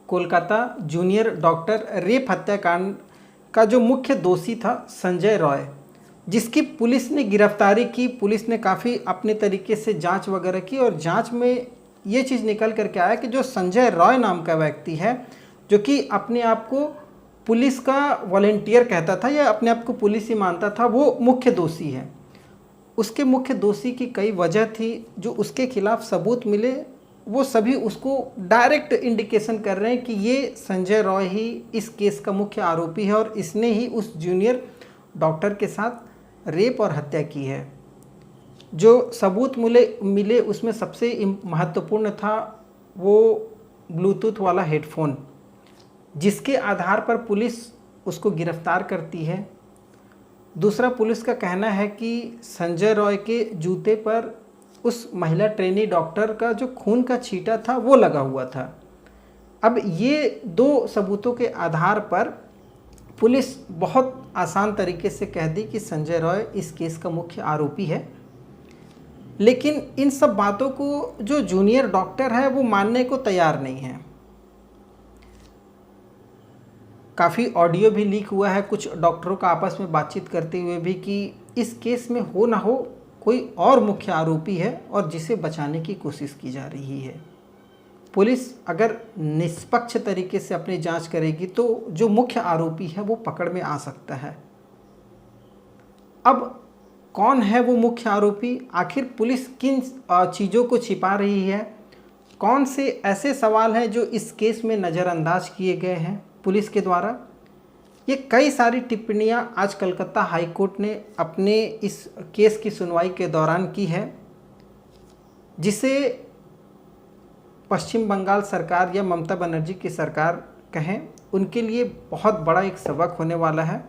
Kolkata junior doctor rape हत्याकांड का जो मुख्य दोषी था संजय रॉय, जिसकी पुलिस ने गिरफ्तारी की। पुलिस ने काफ़ी अपने तरीके से जांच वगैरह की और जांच में ये चीज़ निकल करके आया कि जो संजय रॉय नाम का व्यक्ति है, जो कि अपने आप को पुलिस का वॉलंटियर कहता था या अपने आप को पुलिस ही मानता था, वो मुख्य दोषी है। उसके मुख्य दोषी की कई वजह थी, जो उसके खिलाफ सबूत मिले वो सभी उसको डायरेक्ट इंडिकेशन कर रहे हैं कि ये संजय रॉय ही इस केस का मुख्य आरोपी है और इसने ही उस जूनियर डॉक्टर के साथ रेप और हत्या की है। जो सबूत मिले उसमें सबसे महत्वपूर्ण था वो ब्लूटूथ वाला हेडफोन, जिसके आधार पर पुलिस उसको गिरफ्तार करती है। दूसरा, पुलिस का कहना है कि संजय रॉय के जूते पर उस महिला ट्रेनी डॉक्टर का जो खून का छींटा था वो लगा हुआ था। अब ये दो सबूतों के आधार पर पुलिस बहुत आसान तरीके से कह दी कि संजय रॉय इस केस का मुख्य आरोपी है। लेकिन इन सब बातों को जो जूनियर डॉक्टर है वो मानने को तैयार नहीं है। काफ़ी ऑडियो भी लीक हुआ है कुछ डॉक्टरों का आपस में बातचीत करते हुए भी कि इस केस में हो ना हो कोई और मुख्य आरोपी है और जिसे बचाने की कोशिश की जा रही है। पुलिस अगर निष्पक्ष तरीके से अपनी जांच करेगी तो जो मुख्य आरोपी है वो पकड़ में आ सकता है। अब कौन है वो मुख्य आरोपी? आखिर पुलिस किन चीज़ों को छिपा रही है? कौन से ऐसे सवाल हैं जो इस केस में नज़रअंदाज किए गए हैं पुलिस के द्वारा? ये कई सारी टिप्पणियां आज कलकत्ता हाई कोर्ट ने अपने इस केस की सुनवाई के दौरान की है, जिसे पश्चिम बंगाल सरकार या ममता बनर्जी की सरकार कहें, उनके लिए बहुत बड़ा एक सबक होने वाला है।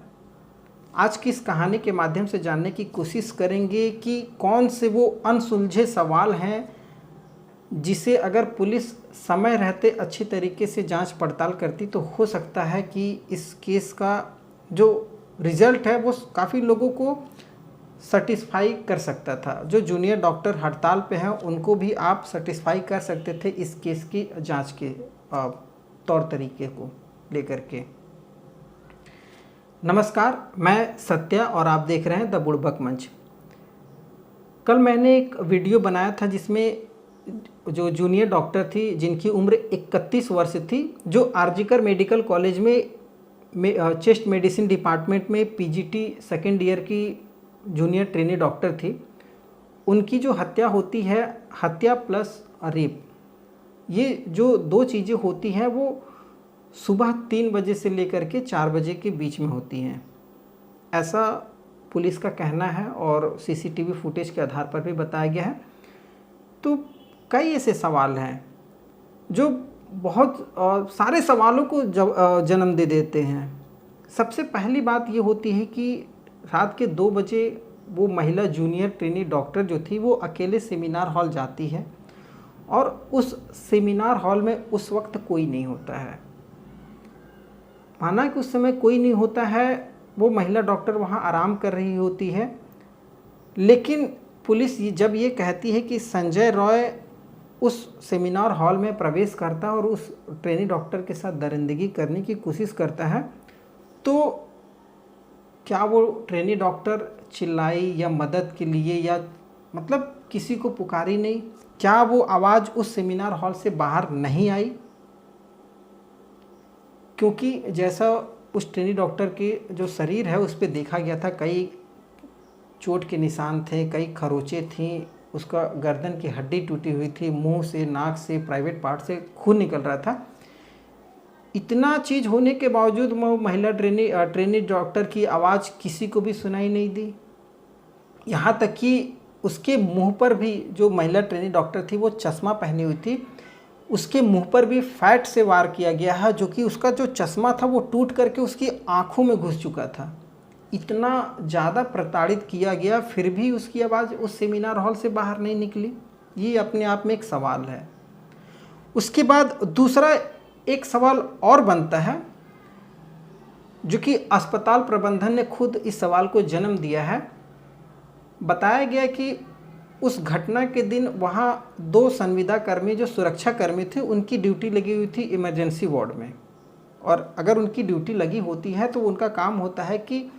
आज की इस कहानी के माध्यम से जानने की कोशिश करेंगे कि कौन से वो अनसुलझे सवाल हैं जिसे अगर पुलिस समय रहते अच्छी तरीके से जांच पड़ताल करती तो हो सकता है कि इस केस का जो रिज़ल्ट है वो काफ़ी लोगों को सेटिस्फाई कर सकता था। जो जूनियर डॉक्टर हड़ताल पे हैं उनको भी आप सेटिस्फाई कर सकते थे इस केस की जांच के तौर तरीके को लेकर के। नमस्कार, मैं सत्या और आप देख रहे हैं द बुड़बक मंच। कल मैंने एक वीडियो बनाया था जिसमें जो जूनियर डॉक्टर थी जिनकी उम्र 31 वर्ष थी, जो आरजीकर मेडिकल कॉलेज में चेस्ट मेडिसिन डिपार्टमेंट में पीजीटी सेकेंड ईयर की जूनियर ट्रेनी डॉक्टर थी, उनकी जो हत्या होती है, हत्या प्लस रेप, ये जो दो चीज़ें होती हैं वो सुबह 3 बजे से लेकर के 4 बजे के बीच में होती हैं, ऐसा पुलिस का कहना है और सीसीटीवी फुटेज के आधार पर भी बताया गया है। तो कई ऐसे सवाल हैं जो बहुत सारे सवालों को जन्म दे देते हैं। सबसे पहली बात ये होती है कि रात के 2 बजे वो महिला जूनियर ट्रेनी डॉक्टर जो थी वो अकेले सेमिनार हॉल जाती है और उस सेमिनार हॉल में उस वक्त कोई नहीं होता है। माना कि उस समय कोई नहीं होता है, वो महिला डॉक्टर वहाँ आराम कर रही होती है, लेकिन पुलिस जब ये कहती है कि संजय रॉय उस सेमिनार हॉल में प्रवेश करता है और उस ट्रेनी डॉक्टर के साथ दरिंदगी करने की कोशिश करता है, तो क्या वो ट्रेनी डॉक्टर चिल्लाई या मदद के लिए या मतलब किसी को पुकारी नहीं? क्या वो आवाज़ उस सेमिनार हॉल से बाहर नहीं आई? क्योंकि जैसा उस ट्रेनी डॉक्टर के जो शरीर है उस पर देखा गया था, कई चोट के निशान थे, कई खरोंचें थीं, उसका गर्दन की हड्डी टूटी हुई थी, मुंह से, नाक से, प्राइवेट पार्ट से खून निकल रहा था। इतना चीज़ होने के बावजूद वो महिला ट्रेनी डॉक्टर की आवाज़ किसी को भी सुनाई नहीं दी। यहाँ तक कि उसके मुंह पर भी, जो महिला ट्रेनी डॉक्टर थी वो चश्मा पहनी हुई थी, उसके मुंह पर भी फैट से वार किया गया है, जो कि उसका जो चश्मा था वो टूट करके उसकी आँखों में घुस चुका था। इतना ज़्यादा प्रताड़ित किया गया, फिर भी उसकी आवाज़ उस सेमिनार हॉल से बाहर नहीं निकली। ये अपने आप में एक सवाल है। उसके बाद दूसरा एक सवाल और बनता है, जो कि अस्पताल प्रबंधन ने खुद इस सवाल को जन्म दिया है। बताया गया कि उस घटना के दिन वहाँ 2 संविदा कर्मी जो सुरक्षा कर्मी थे उनकी ड्यूटी लगी हुई थी इमरजेंसी वार्ड में। और अगर उनकी ड्यूटी लगी होती है तो उनका काम होता है कि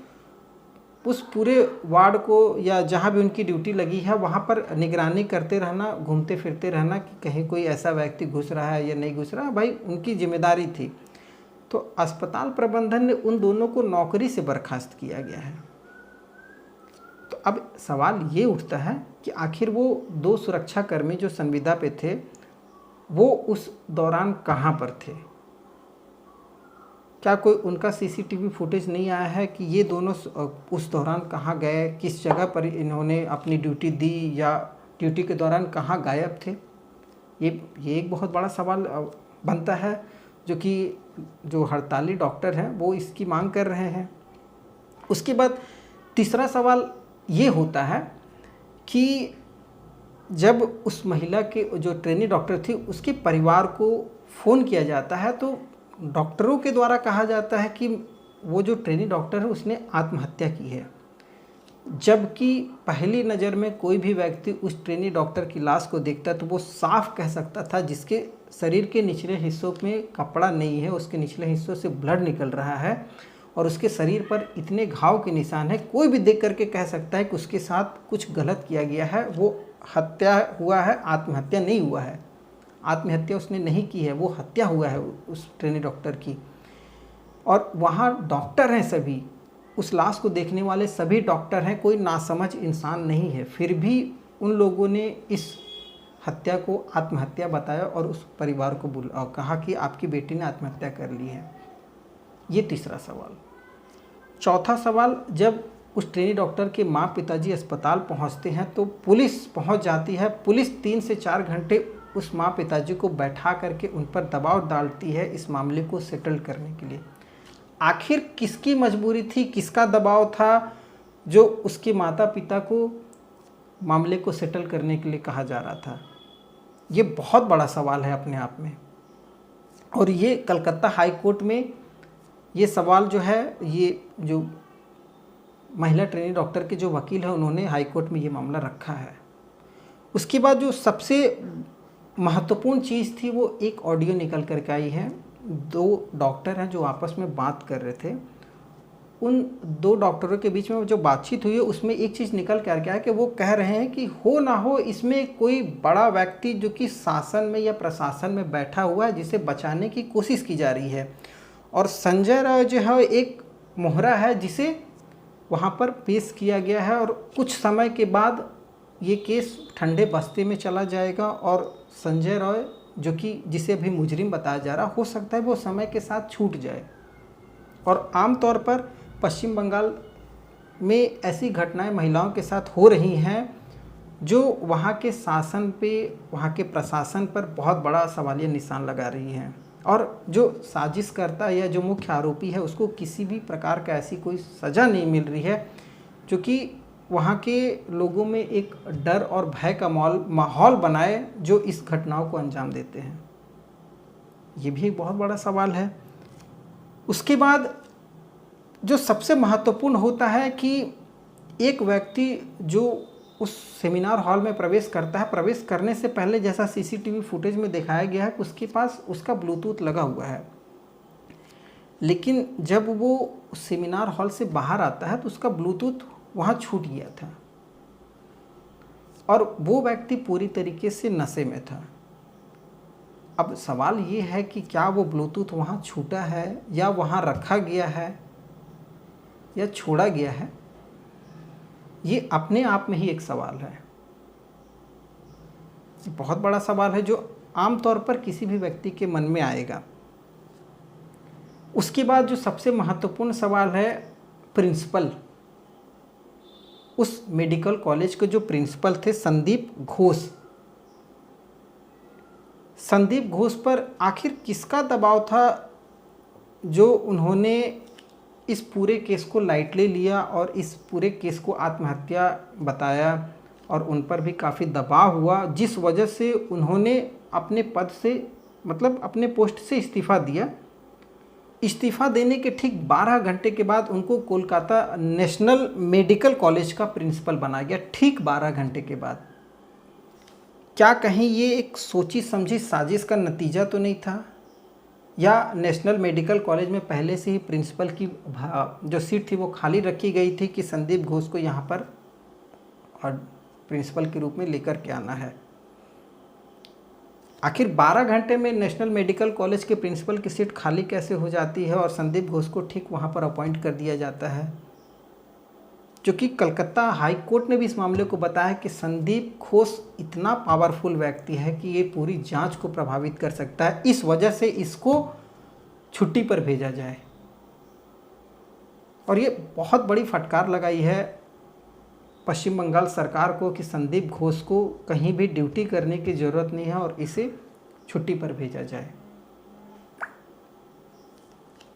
उस पूरे वार्ड को या जहाँ भी उनकी ड्यूटी लगी है वहाँ पर निगरानी करते रहना, घूमते फिरते रहना कि कहीं कोई ऐसा व्यक्ति घुस रहा है या नहीं घुस रहा है, भाई उनकी जिम्मेदारी थी। तो अस्पताल प्रबंधन ने उन दोनों को नौकरी से बर्खास्त किया गया है। तो अब सवाल ये उठता है कि आखिर वो 2 सुरक्षाकर्मी जो संविदा पे थे वो उस दौरान कहाँ पर थे? क्या कोई उनका सीसीटीवी फुटेज नहीं आया है कि ये दोनों उस दौरान कहाँ गए, किस जगह पर इन्होंने अपनी ड्यूटी दी या ड्यूटी के दौरान कहाँ गायब थे? ये एक बहुत बड़ा सवाल बनता है जो हड़ताली डॉक्टर हैं वो इसकी मांग कर रहे हैं। उसके बाद तीसरा सवाल ये होता है कि जब उस महिला के जो ट्रेनी डॉक्टर थी उसके परिवार को फ़ोन किया जाता है तो डॉक्टरों के द्वारा कहा जाता है कि वो जो ट्रेनी डॉक्टर है उसने आत्महत्या की है, जबकि पहली नज़र में कोई भी व्यक्ति उस ट्रेनी डॉक्टर की लाश को देखता तो वो साफ कह सकता था जिसके शरीर के निचले हिस्सों में कपड़ा नहीं है, उसके निचले हिस्सों से ब्लड निकल रहा है और उसके शरीर पर इतने घाव के निशान हैं, कोई भी देख करके कह सकता है कि उसके साथ कुछ गलत किया गया है, वो हत्या हुआ है, आत्महत्या नहीं हुआ है। आत्महत्या उसने नहीं की है, वो हत्या हुआ है उस ट्रेनी डॉक्टर की। और वहाँ डॉक्टर हैं सभी, उस लाश को देखने वाले सभी डॉक्टर हैं, कोई नासमझ इंसान नहीं है, फिर भी उन लोगों ने इस हत्या को आत्महत्या बताया और उस परिवार को कहा कि आपकी बेटी ने आत्महत्या कर ली है। ये तीसरा सवाल। चौथा सवाल, जब उस ट्रेनी डॉक्टर के माँ पिताजी अस्पताल पहुंचते हैं तो पुलिस पहुंच जाती है। पुलिस 3 से 4 घंटे उस माँ पिताजी को बैठा करके उन पर दबाव डालती है इस मामले को सेटल करने के लिए। आखिर किसकी मजबूरी थी, किसका दबाव था जो उसके माता पिता को मामले को सेटल करने के लिए कहा जा रहा था? ये बहुत बड़ा सवाल है अपने आप में। और ये कलकत्ता हाई कोर्ट में ये सवाल जो है, ये जो महिला ट्रेनी डॉक्टर के जो वकील है उन्होंने हाई कोर्ट में ये मामला रखा है। उसके बाद जो सबसे महत्वपूर्ण चीज़ थी वो एक ऑडियो निकल कर के आई है। 2 डॉक्टर हैं जो आपस में बात कर रहे थे। उन 2 डॉक्टरों के बीच में जो बातचीत हुई है उसमें एक चीज़ निकल कर के आया कि वो कह रहे हैं कि हो ना हो इसमें कोई बड़ा व्यक्ति जो कि शासन में या प्रशासन में बैठा हुआ है जिसे बचाने की कोशिश की जा रही है। और संजय राय जो है एक मोहरा है जिसे वहाँ पर पेश किया गया है और कुछ समय के बाद ये केस ठंडे बस्ते में चला जाएगा और संजय रॉय जो कि जिसे अभी मुजरिम बताया जा रहा, हो सकता है वो समय के साथ छूट जाए। और आमतौर पर पश्चिम बंगाल में ऐसी घटनाएं महिलाओं के साथ हो रही हैं जो वहाँ के शासन पे, वहाँ के प्रशासन पर बहुत बड़ा सवालिया निशान लगा रही हैं। और जो साजिश करता है या जो मुख्य आरोपी है उसको किसी भी प्रकार का ऐसी कोई सज़ा नहीं मिल रही है, जो कि वहाँ के लोगों में एक डर और भय का माहौल बनाए जो इस घटनाओं को अंजाम देते हैं। ये भी एक बहुत बड़ा सवाल है। उसके बाद जो सबसे महत्वपूर्ण होता है कि एक व्यक्ति जो उस सेमिनार हॉल में प्रवेश करता है, प्रवेश करने से पहले जैसा सीसीटीवी फुटेज में दिखाया गया है उसके पास उसका ब्लूटूथ लगा हुआ है, लेकिन जब वो सेमिनार हॉल से बाहर आता है तो उसका ब्लूटूथ वहाँ छूट गया था और वो व्यक्ति पूरी तरीके से नशे में था। अब सवाल ये है कि क्या वो ब्लूटूथ वहाँ छूटा है या वहाँ रखा गया है या छोड़ा गया है, ये अपने आप में ही एक सवाल है। बहुत बड़ा सवाल है जो आमतौर पर किसी भी व्यक्ति के मन में आएगा। उसके बाद जो सबसे महत्वपूर्ण सवाल है, प्रिंसिपल, उस मेडिकल कॉलेज के जो प्रिंसिपल थे संदीप घोष, संदीप घोष पर आखिर किसका दबाव था जो उन्होंने इस पूरे केस को लाइटली लिया और इस पूरे केस को आत्महत्या बताया और उन पर भी काफ़ी दबाव हुआ, जिस वजह से उन्होंने अपने पद से, मतलब अपने पोस्ट से इस्तीफ़ा दिया। इस्तीफ़ा देने के ठीक 12 घंटे के बाद उनको कोलकाता नेशनल मेडिकल कॉलेज का प्रिंसिपल बनाया गया, ठीक 12 घंटे के बाद। क्या कहीं ये एक सोची समझी साजिश का नतीजा तो नहीं था, या नेशनल मेडिकल कॉलेज में पहले से ही प्रिंसिपल की जो सीट थी वो खाली रखी गई थी कि संदीप घोष को यहाँ पर और प्रिंसिपल के रूप में लेकर के आना है। आखिर 12 घंटे में नेशनल मेडिकल कॉलेज के प्रिंसिपल की सीट खाली कैसे हो जाती है और संदीप घोष को ठीक वहाँ पर अपॉइंट कर दिया जाता है? जो कि कलकत्ता हाई कोर्ट ने भी इस मामले को बताया कि संदीप घोष इतना पावरफुल व्यक्ति है कि ये पूरी जांच को प्रभावित कर सकता है, इस वजह से इसको छुट्टी पर भेजा जाए। और ये बहुत बड़ी फटकार लगाई है पश्चिम बंगाल सरकार को कि संदीप घोष को कहीं भी ड्यूटी करने की ज़रूरत नहीं है और इसे छुट्टी पर भेजा जाए।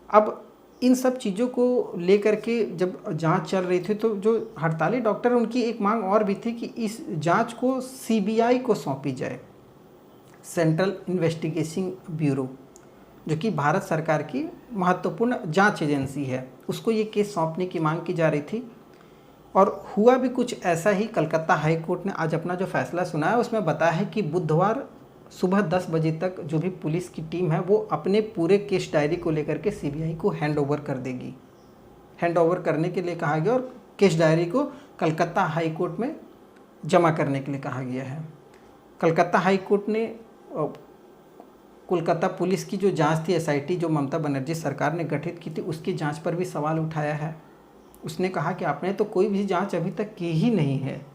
अब इन सब चीज़ों को लेकर के जब जांच चल रही थी तो जो हड़ताली डॉक्टर उनकी एक मांग और भी थी कि इस जांच को सीबीआई को सौंपी जाए, सेंट्रल इन्वेस्टिगेशन ब्यूरो, जो कि भारत सरकार की महत्वपूर्ण जांच एजेंसी है, उसको ये केस सौंपने की मांग की जा रही थी। और हुआ भी कुछ ऐसा ही। कलकत्ता हाई कोर्ट ने आज अपना जो फैसला सुनाया उसमें बताया है कि बुधवार सुबह 10 बजे तक जो भी पुलिस की टीम है वो अपने पूरे केस डायरी को लेकर के सीबीआई को हैंड ओवर कर देगी। हैंड ओवर करने के लिए कहा गया और केस डायरी को कलकत्ता हाई कोर्ट में जमा करने के लिए कहा गया है। कलकत्ता हाई कोर्ट ने कोलकाता पुलिस की जो जांच थी, एसआईटी जो ममता बनर्जी सरकार ने गठित की थी, उसकी जांच पर भी सवाल उठाया है। उसने कहा कि आपने तो कोई भी जांच अभी तक की ही नहीं है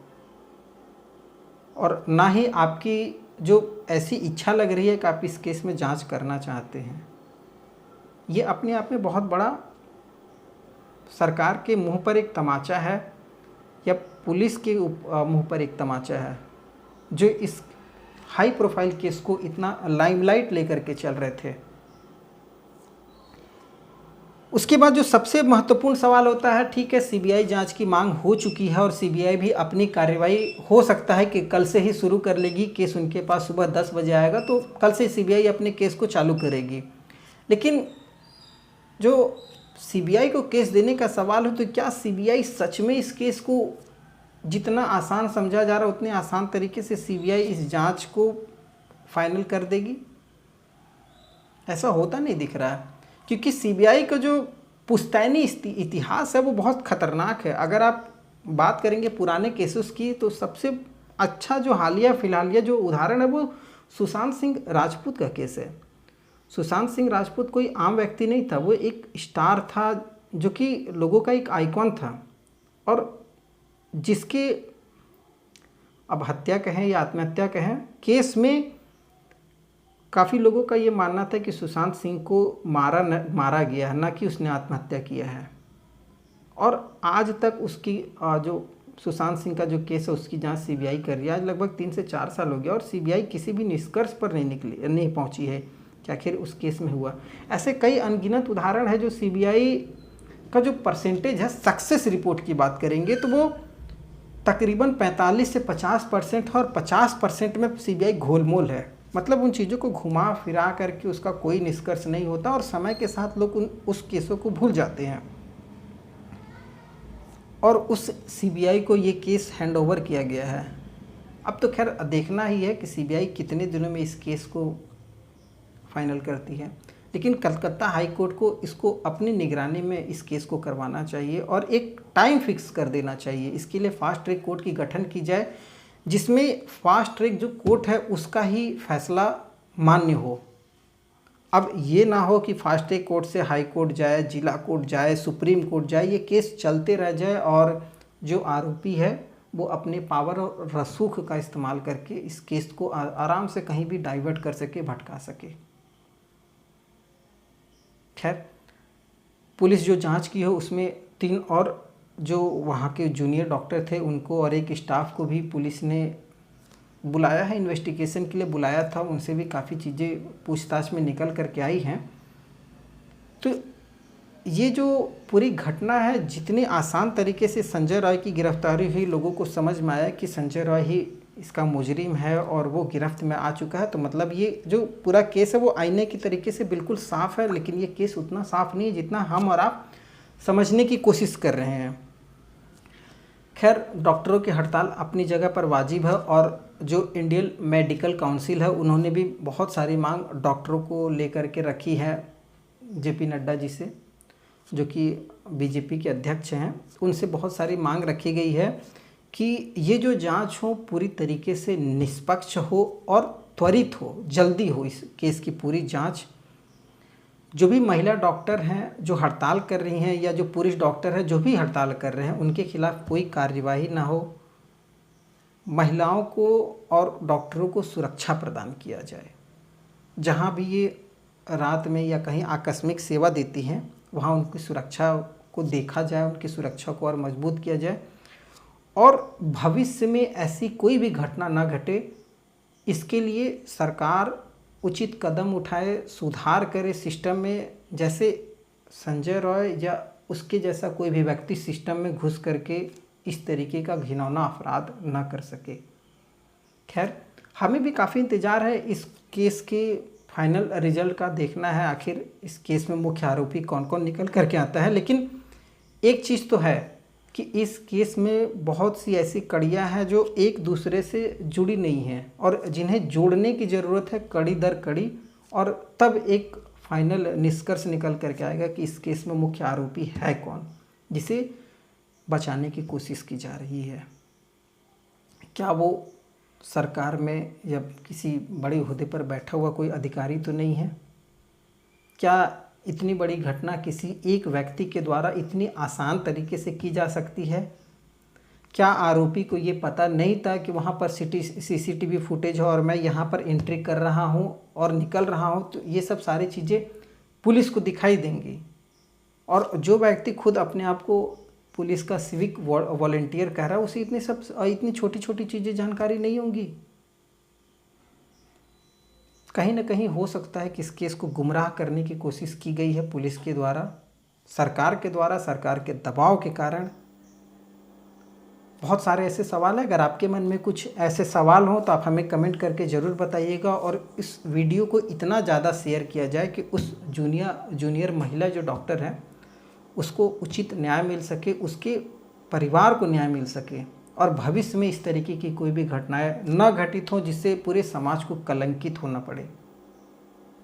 और ना ही आपकी जो ऐसी इच्छा लग रही है कि आप इस केस में जांच करना चाहते हैं। ये अपने आप में बहुत बड़ा सरकार के मुंह पर एक तमाचा है या पुलिस के मुंह पर एक तमाचा है, जो इस हाई प्रोफाइल केस को इतना लाइमलाइट लेकर के चल रहे थे। उसके बाद जो सबसे महत्वपूर्ण सवाल होता है, ठीक है सीबीआई जांच की मांग हो चुकी है और सीबीआई भी अपनी कार्रवाई हो सकता है कि कल से ही शुरू कर लेगी। केस उनके पास सुबह 10 बजे आएगा तो कल से सीबीआई अपने केस को चालू करेगी। लेकिन जो सीबीआई को केस देने का सवाल हो तो क्या सीबीआई सच में इस केस को जितना आसान समझा जा रहा है उतने आसान तरीके से सीबीआई इस जाँच को फाइनल कर देगी? ऐसा होता नहीं दिख रहा है, क्योंकि सीबीआई का जो पुश्तैनी इतिहास है वो बहुत ख़तरनाक है। अगर आप बात करेंगे पुराने केसेस की तो सबसे अच्छा जो फिलहालिया जो उदाहरण है वो सुशांत सिंह राजपूत का केस है। सुशांत सिंह राजपूत कोई आम व्यक्ति नहीं था, वो एक स्टार था जो कि लोगों का एक आइकॉन था और जिसके अब हत्या कहें या आत्महत्या कहें, केस में काफ़ी लोगों का ये मानना था कि सुशांत सिंह को मारा गया है, ना कि उसने आत्महत्या किया है। और आज तक उसकी जो सुशांत सिंह का जो केस है उसकी जांच सीबीआई कर रही है। आज लगभग 3 से 4 साल हो गया और सीबीआई किसी भी निष्कर्ष पर नहीं पहुंची है कि आखिर उस केस में हुआ। ऐसे कई अनगिनत उदाहरण है जो सीबीआई का जो परसेंटेज है सक्सेस रिपोर्ट की बात करेंगे तो वो तकरीबन 45 से 50% और 50% में सीबीआई घोलमोल है। मतलब उन चीज़ों को घुमा फिरा करके उसका कोई निष्कर्ष नहीं होता और समय के साथ लोग उस केसों को भूल जाते हैं। और उस सीबीआई को ये केस हैंड ओवर किया गया है। अब तो खैर देखना ही है कि सीबीआई कितने दिनों में इस केस को फाइनल करती है, लेकिन कलकत्ता हाई कोर्ट को इसको अपनी निगरानी में इस केस को करवाना चाहिए और एक टाइम फिक्स कर देना चाहिए। इसके लिए फास्ट ट्रैक कोर्ट की गठन की जाए जिसमें फास्ट ट्रैक जो कोर्ट है उसका ही फैसला मान्य हो। अब ये ना हो कि फास्ट ट्रैक कोर्ट से हाई कोर्ट जाए, जिला कोर्ट जाए, सुप्रीम कोर्ट जाए, ये केस चलते रह जाए और जो आरोपी है वो अपने पावर और रसूख का इस्तेमाल करके इस केस को आराम से कहीं भी डाइवर्ट कर सके, भटका सके। खैर, पुलिस जो जांच की हो उसमें 3 और जो वहाँ के जूनियर डॉक्टर थे उनको और एक स्टाफ को भी पुलिस ने बुलाया है, इन्वेस्टिगेशन के लिए बुलाया था। उनसे भी काफ़ी चीज़ें पूछताछ में निकल कर के आई हैं। तो ये जो पूरी घटना है, जितनी आसान तरीके से संजय रॉय की गिरफ्तारी हुई, लोगों को समझ में आया कि संजय रॉय ही इसका मुजरिम है और वो गिरफ्त में आ चुका है, तो मतलब ये जो पूरा केस है वो आईने की तरीके से बिल्कुल साफ़ है। लेकिन ये केस उतना साफ़ नहीं है जितना हम और आप समझने की कोशिश कर रहे हैं। खैर, डॉक्टरों की हड़ताल अपनी जगह पर वाजिब है और जो इंडियन मेडिकल काउंसिल है उन्होंने भी बहुत सारी मांग डॉक्टरों को लेकर के रखी है जेपी नड्डा जी से, जो कि बीजेपी के अध्यक्ष हैं। उनसे बहुत सारी मांग रखी गई है कि ये जो जांच हो पूरी तरीके से निष्पक्ष हो और त्वरित हो, जल्दी हो इस केस की पूरी जांच। जो भी महिला डॉक्टर हैं जो हड़ताल कर रही हैं या जो पुरुष डॉक्टर हैं जो भी हड़ताल कर रहे हैं, उनके खिलाफ कोई कार्यवाही ना हो। महिलाओं को और डॉक्टरों को सुरक्षा प्रदान किया जाए। जहां भी ये रात में या कहीं आकस्मिक सेवा देती हैं वहाँ उनकी सुरक्षा को देखा जाए, उनकी सुरक्षा को और मजबूत किया जाए और भविष्य में ऐसी कोई भी घटना ना घटे, इसके लिए सरकार उचित कदम उठाए, सुधार करे सिस्टम में। जैसे संजय रॉय या उसके जैसा कोई भी व्यक्ति सिस्टम में घुस करके इस तरीके का घिनौना अपराध ना कर सके। खैर, हमें भी काफ़ी इंतज़ार है इस केस के फाइनल रिजल्ट का, देखना है आखिर इस केस में मुख्य आरोपी कौन कौन निकल करके आता है। लेकिन एक चीज़ तो है कि इस केस में बहुत सी ऐसी कड़ियाँ हैं जो एक दूसरे से जुड़ी नहीं हैं और जिन्हें जोड़ने की ज़रूरत है कड़ी दर कड़ी, और तब एक फाइनल निष्कर्ष निकल करके आएगा कि इस केस में मुख्य आरोपी है कौन, जिसे बचाने की कोशिश की जा रही है। क्या वो सरकार में या किसी बड़े ओहदे पर बैठा हुआ कोई अधिकारी तो नहीं है? क्या इतनी बड़ी घटना किसी एक व्यक्ति के द्वारा इतनी आसान तरीके से की जा सकती है? क्या आरोपी को ये पता नहीं था कि वहाँ पर सीसीटीवी फुटेज है और मैं यहाँ पर एंट्री कर रहा हूँ और निकल रहा हूँ? तो ये सब सारी चीज़ें पुलिस को दिखाई देंगी और जो व्यक्ति खुद अपने आप को पुलिस का सिविक वॉलंटियर कह रहा है उसे इतनी छोटी छोटी चीज़ें जानकारी नहीं होंगी। कहीं ना कहीं हो सकता है कि इस केस को गुमराह करने की कोशिश की गई है पुलिस के द्वारा, सरकार के द्वारा, सरकार के दबाव के कारण। बहुत सारे ऐसे सवाल हैं। अगर आपके मन में कुछ ऐसे सवाल हों तो आप हमें कमेंट करके ज़रूर बताइएगा और इस वीडियो को इतना ज़्यादा शेयर किया जाए कि उस जूनियर महिला जो डॉक्टर है उसको उचित न्याय मिल सके, उसके परिवार को न्याय मिल सके और भविष्य में इस तरीके की कोई भी घटनाएं न घटित हों जिससे पूरे समाज को कलंकित होना पड़े।